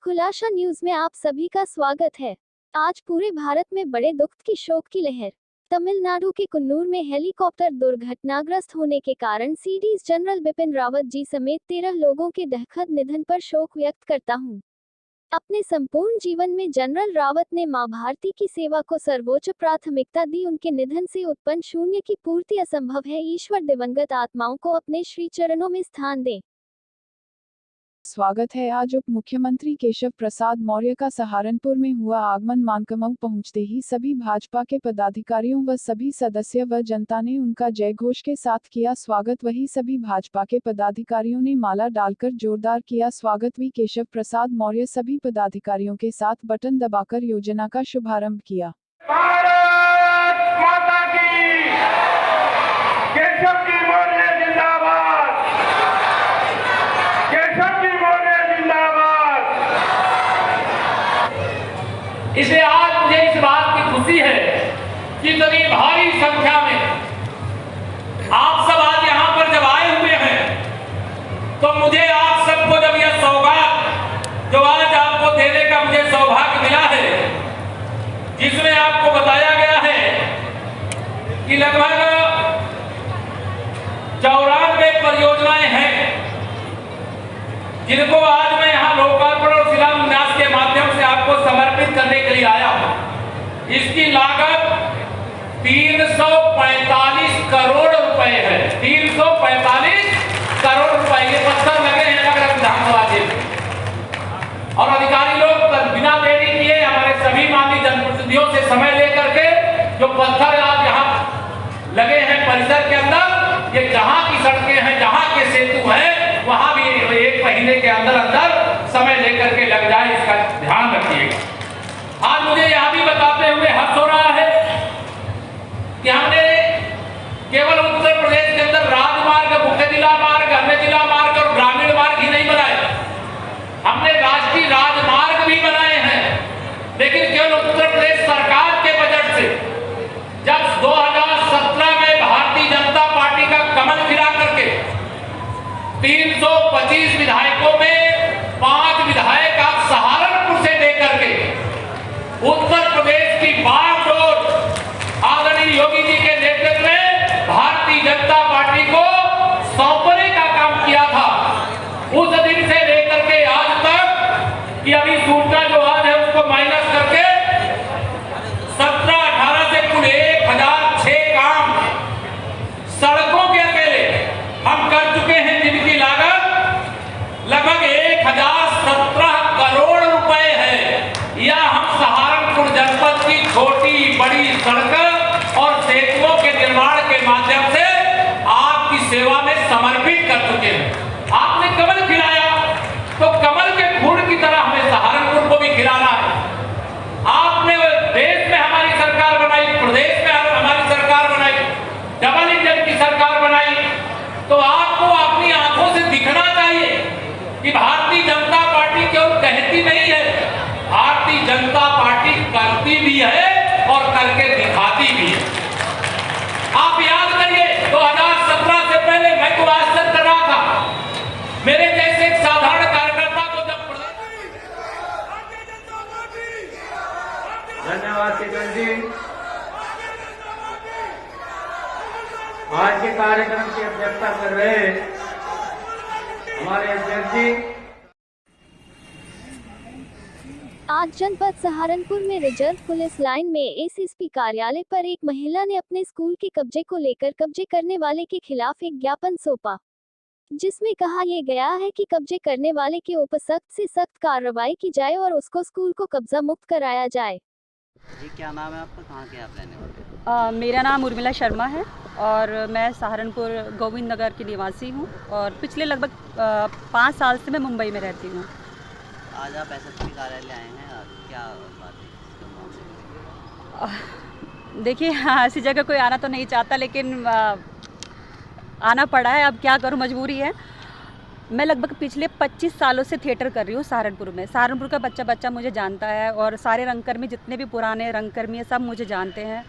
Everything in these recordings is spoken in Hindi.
खुलासा न्यूज में आप सभी का स्वागत है। आज पूरे भारत में बड़े दुख की शोक की लहर। तमिलनाडु के कुन्नूर में हेलीकॉप्टर दुर्घटनाग्रस्त होने के कारण सीडीएस जनरल बिपिन रावत जी समेत 13 लोगों के दुखद निधन पर शोक व्यक्त करता हूं। अपने संपूर्ण जीवन में जनरल रावत ने मां भारती की सेवा को सर्वोच्च प्राथमिकता दी। उनके निधन से उत्पन्न शून्य की पूर्ति असंभव है। ईश्वर दिवंगत आत्माओं को अपने श्री चरणों में स्थान दे। स्वागत है। आज उप मुख्यमंत्री केशव प्रसाद मौर्य का सहारनपुर में हुआ आगमन। मानकमऊ पहुंचते ही सभी भाजपा के पदाधिकारियों व सभी सदस्य व जनता ने उनका जयघोष के साथ किया स्वागत। वहीं सभी भाजपा के पदाधिकारियों ने माला डालकर जोरदार किया स्वागत। वी केशव प्रसाद मौर्य सभी पदाधिकारियों के साथ बटन दबाकर योजना का शुभारंभ किया। भारत माता की, केशव जी मौर्य जिंदाबाद, केशव जी मौर्य जिंदाबाद। इसे आज मुझे इस बात की खुशी है कि इतनी भारी संख्या में आप सब आज यहाँ पर जब आए हुए हैं, तो मुझे आप सबको जब यह सौगात जो आज आपको देने का मुझे सौभाग्य मिला है, जिसमें आपको बताया गया है कि लगभग 94 परियोजनाएं हैं, जिनको आज मैं यहाँ लोकार्पण और शिलान्यास के माध्यम से आपको समर्पित करने के लिए आया हूँ। इसकी लागत 345 करोड़ रुपए है। 345 करोड़ रुपए ये पत्थर लगे हैं नगर विधानसभा के। और अधिकारी लोग बिना देरी किए हमारे सभी माननीय जनप्रतिनिधियों से समय लेकर के जो पत्थर आज यहाँ लगे हैं परिसर के अंदर, ये जहाँ की सड़कें हैं, जहाँ के सेतु हैं, वहां भी 1 महीने के अंदर अंदर समय लेकर के लग जाए, इसका ध्यान रखिएगा। आज मुझे यह भी बताते हुए हर्ष हो रहा है कि हमने केवल उत्तर प्रदेश के अंदर राजमार्ग, मुख्य जिला मार्ग, अन्य जिला मार्ग और ग्रामीण मार्ग ही नहीं बनाए, हमने राष्ट्रीय राजमार्ग भी बनाए हैं। लेकिन केवल उत्तर प्रदेश सरकार के बजट से जब 2017 में भारतीय जनता पार्टी का कमल खिला करके 325 विधायकों में 5 विधायक आप सहारनपुर से लेकर के उत्तर प्रदेश की बागडोर आदरणीय योगी जी के नेतृत्व में भारतीय जनता पार्टी को सौंपने का काम किया था। उस दिन से लेकर के आज तक कि अभी सूचना जो आज है उसको माइनस करके 17-18 से कुल 1006 काम सड़कों के अकेले हम कर चुके हैं, जिनकी लागत लगभग 1017 करोड़ रुपए है। यह हम सहारनपुर जनपद की छोटी बड़ी सड़क और सेतुओं के निर्माण के माध्यम से आपकी सेवा में समर्पित कर चुके हैं। आपने कमल खिलाया तो कमल के फूल की तरह हमें सहारनपुर को भी खिलाना है। आपने देश में हमारी सरकार बनाई, प्रदेश में हमारी सरकार बनाई, डबल इंजन की सरकार बनाई, तो आपको अपनी आंखों से दिखना चाहिए कि भारतीय जनता पार्टी केवल कहती नहीं है, भारतीय जनता पार्टी करती भी है और करके दिखाती भी है। आप याद करिए 2017 से पहले मैं तो आश्चर्य कर रहा था, मेरे जैसे एक साधारण कार्यकर्ता को जब धन्यवाद किशन जी। आज के कार्यक्रम की अध्यक्षता कर रहे हमारे अध्यक्ष जी। आज जनपद सहारनपुर में रिजर्व पुलिस लाइन में एसएसपी कार्यालय पर एक महिला ने अपने स्कूल के कब्जे को लेकर कब्जे करने वाले के खिलाफ एक ज्ञापन सौंपा, जिसमें कहा यह गया है कि कब्जे करने वाले के ऊपर सख्त से सख्त कार्रवाई की जाए और उसको स्कूल को कब्जा मुक्त कराया जाए। जी, क्या नाम है आपका, कहाँ के आप रहने वाले? मेरा नाम उर्मिला शर्मा है और मैं सहारनपुर गोविंद नगर की निवासी हूँ और पिछले लगभग 5 साल से मैं मुंबई में रहती हूँ। आज आप एसएसपी कार्यालय आए हैं, क्या बात है? देखिए, ऐसी जगह कोई आना तो नहीं चाहता, लेकिन आना पड़ा है। अब क्या करूँ, मजबूरी है। मैं लगभग पिछले 25 सालों से थिएटर कर रही हूँ सहारनपुर में। सहारनपुर का बच्चा बच्चा मुझे जानता है और सारे रंगकर्मी, जितने भी पुराने रंगकर्मी हैं, सब मुझे जानते हैं।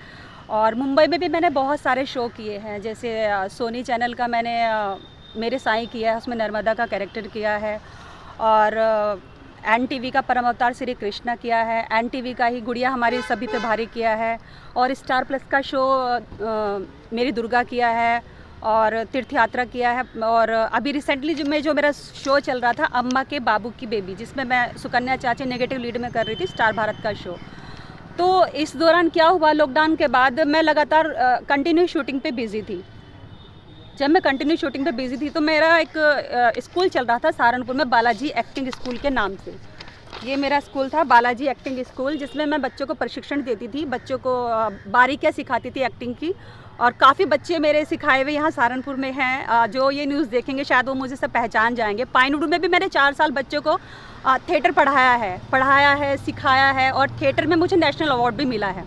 और मुंबई में भी मैंने बहुत सारे शो किए हैं, जैसे सोनी चैनल का मैंने मेरे साईं किया है, उसमें नर्मदा का कैरेक्टर किया है। और NTV का परम अवतार श्री कृष्णा किया है, NTV का ही गुड़िया हमारी सभी पे भारी किया है, और स्टार प्लस का शो मेरी दुर्गा किया है, और तीर्थ यात्रा किया है, और अभी रिसेंटली जो मेरा शो चल रहा था अम्मा के बाबू की बेबी, जिसमें मैं सुकन्या चाची नेगेटिव लीड में कर रही थी, स्टार भारत का शो। तो इस दौरान क्या हुआ, लॉकडाउन के बाद मैं लगातार कंटिन्यू शूटिंग पे बिजी थी। जब मैं कंटिन्यू शूटिंग पे बिजी थी तो मेरा एक स्कूल चल रहा था सहारनपुर में, बालाजी एक्टिंग स्कूल के नाम से। ये मेरा स्कूल था बालाजी एक्टिंग स्कूल, जिसमें मैं बच्चों को प्रशिक्षण देती थी, बच्चों को बारीकियाँ सिखाती थी एक्टिंग की, और काफ़ी बच्चे मेरे सिखाए हुए यहाँ सहारनपुर में हैं। जो ये न्यूज़ देखेंगे शायद वो मुझे सब पहचान जाएंगे। पाइनवुड में भी मैंने 4 साल बच्चों को थिएटर पढ़ाया है, सिखाया है, और थिएटर में मुझे नेशनल अवार्ड भी मिला है।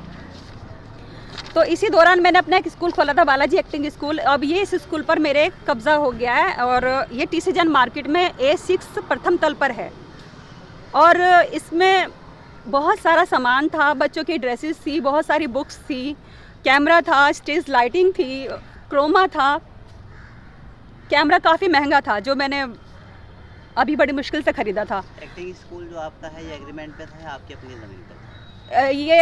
तो इसी दौरान मैंने अपना एक स्कूल खोला था, बालाजी एक्टिंग स्कूल। अब ये इस स्कूल पर मेरे कब्जा हो गया है, और ये TC जैन मार्केट में A6 प्रथम तल पर है, और इसमें बहुत सारा सामान था, बच्चों की ड्रेसेस थी, बहुत सारी बुक्स थी, कैमरा था, स्टेज लाइटिंग थी, क्रोमा था। कैमरा काफ़ी महंगा था जो मैंने अभी बड़ी मुश्किल से ख़रीदा था। एक्टिंग स्कूल जो आपका है ये एग्रीमेंट पे था या आपकी अपनी ज़मीन पर था? ये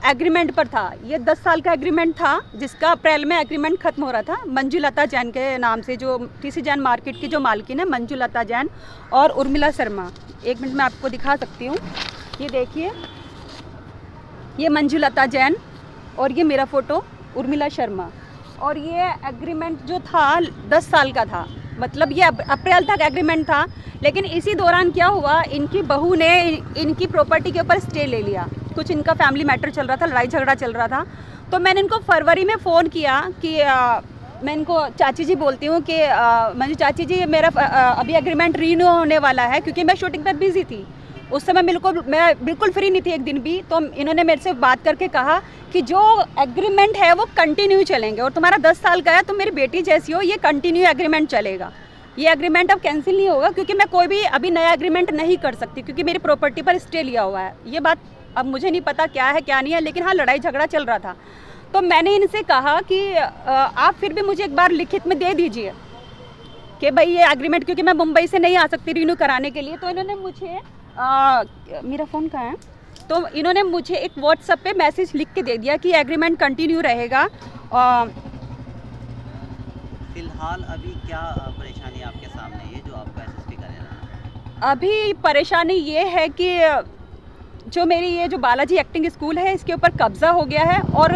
एग्रीमेंट पर था। ये 10 साल का एग्रीमेंट था, जिसका अप्रैल में एग्रीमेंट ख़त्म हो रहा था। मंजुलता जैन के नाम से, जो TC जैन मार्केट की जो मालकिन है, मंजुलता जैन और उर्मिला शर्मा। 1 मिनट में आपको दिखा सकती हूँ। ये देखिए, ये मंजुलता जैन और ये मेरा फ़ोटो उर्मिला शर्मा। और ये एग्रीमेंट जो था 10 साल का था, मतलब ये अप्रैल तक एग्रीमेंट था। लेकिन इसी दौरान क्या हुआ, इनकी बहू ने इनकी प्रॉपर्टी के ऊपर स्टे ले लिया। कुछ इनका फैमिली मैटर चल रहा था, लड़ाई झगड़ा चल रहा था। तो मैंने इनको फरवरी में फ़ोन किया कि मैं इनको चाची जी बोलती हूँ कि मंजू चाची जी, मेरा अभी एग्रीमेंट रीन्यू होने वाला है, क्योंकि मैं शूटिंग पर बिजी थी उस समय। मैं बिल्कुल फ्री नहीं थी एक दिन भी। तो इन्होंने मेरे से बात करके कहा कि जो एग्रीमेंट है वो कंटिन्यू चलेंगे, और तुम्हारा 10 साल का है, तुम मेरी बेटी जैसी हो, ये कंटिन्यू एग्रीमेंट चलेगा, ये एग्रीमेंट अब कैंसिल नहीं होगा, क्योंकि मैं कोई भी अभी नया एग्रीमेंट नहीं कर सकती, क्योंकि मेरी प्रॉपर्टी पर स्टे लिया हुआ है। ये बात अब मुझे नहीं पता क्या है क्या नहीं है, लेकिन हाँ, लड़ाई झगड़ा चल रहा था। तो मैंने इनसे कहा कि आप फिर भी मुझे एक बार लिखित में दे दीजिए कि भाई ये एग्रीमेंट, क्योंकि मैं मुंबई से नहीं आ सकती रिन्यू कराने के लिए। तो इन्होंने मुझे मेरा फ़ोन कहाँ है, तो इन्होंने मुझे एक व्हाट्सएप पे मैसेज लिख के दे दिया कि एग्रीमेंट कंटिन्यू रहेगा। फिलहाल अभी क्या परेशानी आपके सामने है जो आपका SSP कर रहा है? अभी परेशानी ये है कि जो मेरी ये जो बालाजी एक्टिंग स्कूल है, इसके ऊपर कब्जा हो गया है, और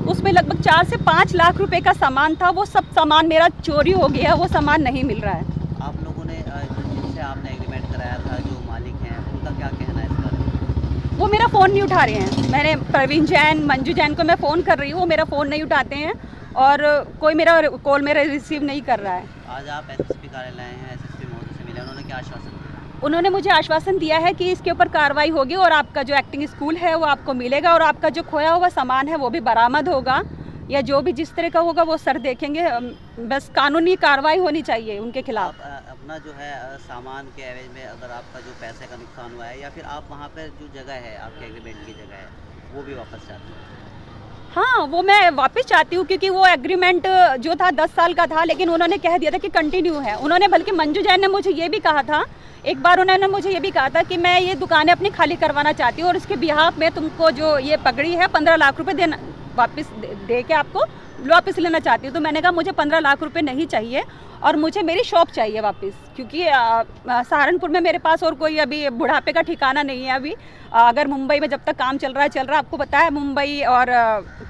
उसमें लगभग 4 से 5 लाख रुपए का सामान था। वो सब सामान मेरा चोरी हो गया, वो सामान नहीं मिल रहा है। आप लोगों ने जिनसे आपने एग्रीमेंट कराया था, जो मालिक हैं, उनका क्या कहना है इस बारे में? वो मेरा फ़ोन नहीं उठा रहे हैं। मैंने प्रवीण जैन, मंजू जैन को मैं फ़ोन कर रही हूँ, वो मेरा फ़ोन नहीं उठाते हैं, और कोई मेरा कॉल मेरा रिसीव नहीं कर रहा है। आज आप SSP कार्यालय आए हैं, SSP महोदय से मिले, उन्होंने क्या आश्वासन दिया? उन्होंने मुझे आश्वासन दिया है कि इसके ऊपर कार्रवाई होगी, और आपका जो एक्टिंग स्कूल है वो आपको मिलेगा, और आपका जो खोया हुआ सामान है वो भी बरामद होगा, या जो भी जिस तरह का होगा वो सर देखेंगे। बस कानूनी कार्रवाई होनी चाहिए उनके खिलाफ। आप अपना जो है सामान के एवज में, अगर आपका जो पैसे का नुकसान हुआ है, या फिर आप वहाँ पर जो जगह है आपके एग्रीमेंट की जगह है, वो भी वापस चाहते हैं? हाँ, वो मैं वापस चाहती हूँ, क्योंकि वो एग्रीमेंट जो था 10 साल का था, लेकिन उन्होंने कह दिया था कि कंटिन्यू है। उन्होंने, बल्कि मंजू जैन ने मुझे ये भी कहा था, एक बार उन्होंने मुझे ये भी कहा था कि मैं ये दुकानें अपनी खाली करवाना चाहती हूँ, और इसके बिहाफ में तुमको जो ये पगड़ी है 15 लाख रुपए देना, वापस दे के आपको वापस लेना चाहती हूँ। तो मैंने कहा मुझे 15 लाख रुपए नहीं चाहिए, और मुझे मेरी शॉप चाहिए वापस, क्योंकि सहारनपुर में मेरे पास और कोई अभी बुढ़ापे का ठिकाना नहीं है। अभी अगर मुंबई में जब तक काम चल रहा है, आपको पता है मुंबई और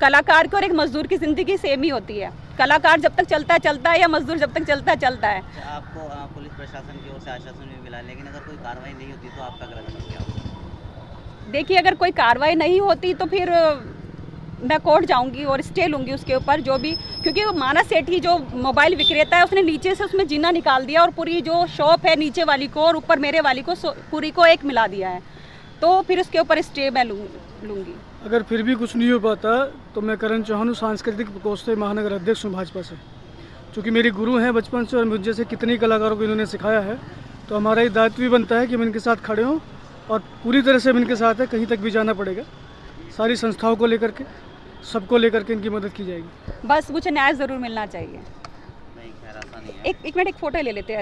कलाकार की और एक मजदूर की ज़िंदगी सेम ही होती है। कलाकार जब तक चलता है या मजदूर जब तक चलता है। आपको पुलिस प्रशासन की ओर से आश्वासन भी मिला, लेकिन अगर कोई कार्रवाई नहीं होती तो आपका अगला कदम क्या होगा? देखिए, अगर कोई कार्रवाई नहीं होती तो फिर मैं कोर्ट जाऊंगी और स्टे लूँगी उसके ऊपर, जो भी, क्योंकि वो मानस सेठी जो मोबाइल विक्रेता है, उसने नीचे से उसमें जीना निकाल दिया, और पूरी जो शॉप है नीचे वाली को और ऊपर मेरे वाली को पूरी को एक मिला दिया है। तो फिर उसके ऊपर स्टे मैं लूँगी। अगर फिर भी कुछ नहीं हो पाता तो मैं करण चौहान हूँ, सांस्कृतिक प्रकोष्ठ से महानगर अध्यक्ष हूँ भाजपा से। चूँकि मेरी गुरु हैं बचपन से, और मुझे से कितने कलाकारों को इन्होंने सिखाया है, तो हमारा ये दायित्व भी बनता है कि हम इनके साथ खड़े हों, और पूरी तरह से हम इनके साथ है, कहीं तक भी जाना पड़ेगा। सारी संस्थाओं को लेकर के, सबको लेकर के इनकी मदद की जाएगी। बस मुझे न्याय ज़रूर मिलना चाहिए। नहीं, खैर ऐसा नहीं है। एक मिनट, एक फ़ोटो ले लेते हैं।